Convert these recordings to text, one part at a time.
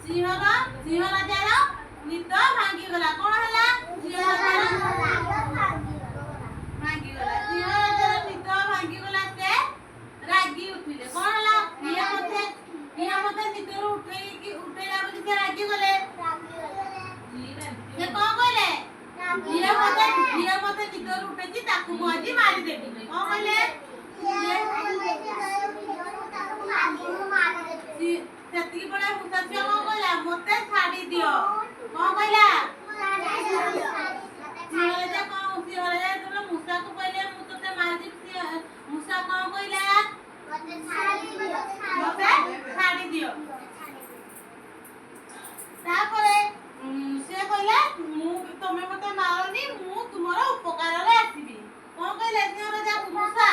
सिंह राजार निद भांगीगला कौन है सिंह राजार भांगीगला सिंह राजार निद भांगीगला से रागी उठिले कौन है ये मते निदर उठेला बोली से रागी गले ये कौन कहले ये मते निदर उठेची ताकू मजी मारी देबी कौन कहले सेती बड़ा मुसा छुआ कौन कहला मते छाड़ी दियो कौन कहला सिंहराजा कौन सिंहराजा तो मुसा को कहले मु तते मार दी मुसा कौन कहला मते छाड़ी दियो तापरे से कहला मु तमे मते मारनी मु तुमरो उपकार रे आसीबी कौन कहले सिंहराजा मुसा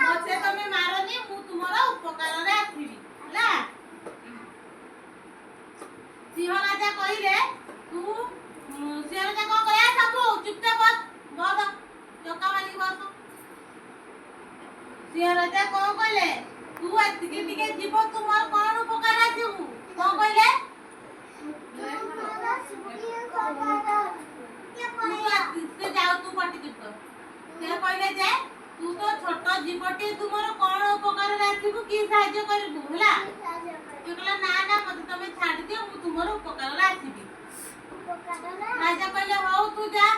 मते तमे मारनी मु तुमरो उपकार रे आसीबी हला सिंहराजा कहिले तू सिंहराजा को कहया सब चुपचाप बस चका वाली बस सिंहराजा को कहले तू एतिके टिके जीव तुमर कोन उपकार आसीबू को कहले से जाओ तू पटी दीप से कहले जे तू तो छोट जीवटी तुमर कोन उपकार आसीबू की सहाय्य करबू हला कहला ना ना मते तमे छाड़ी दियो मु तुमर उपकार आसीबी राजा कहले हो तू जा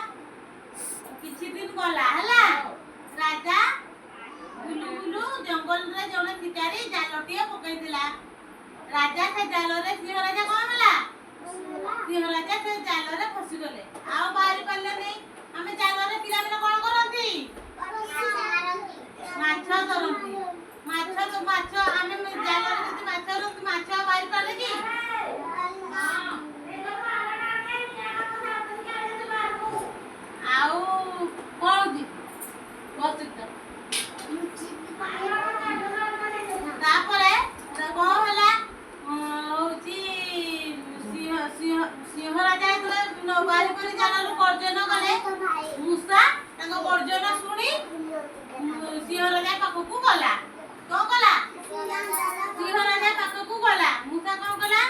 किछि दिन गला हला राजा बुलु बुलु जंगल रे जने शिकारी जालटिए पकई दिला राजा से जाल रे सिंह राजा कोन हला सिंह राजा से जाल रे फसी गले आ बाहरी पल्ले नहीं हमें जाल रे पिला बिना कोन करंती माछ धरंती माछ तो माछ हमें जाल रे जति माछ धरंती माछ बाहरी पल्ले की आउ कोन दी बसित तापरे कोन हला होची सिंह राजा तो बाहरी पर जाल गर्जन कले मुसा ताको गर्जन सुनी सिंह राजा पाखकू गला तो गला सिंह राजा पाखकू गला मुसा कोन गला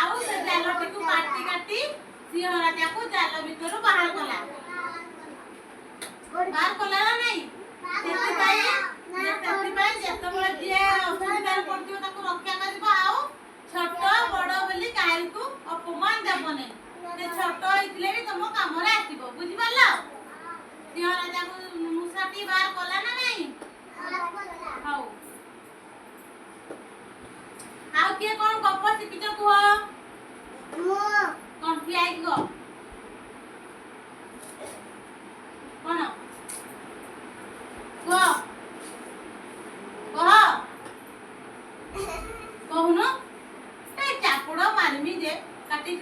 आउ से जालटी को काटी काटी सिंह राजा को जाल भीतर बाहर कला ना नहीं सेति पाई जते बळे जे असुविधार पड़थियो ताको रक्षा करबा आउ छोट बड़ बोली काहे को अपमान देबने से छोट इतले भी तुम काम रे आसीबो बुझि परलो सिंह राजा को मुसाटी बाहर कला ना नहीं हाउ आउ के कोन गप सिकिच कुह कोन पियाई गो कोन को कह कहून ए चापुड़ मारमी जे काटी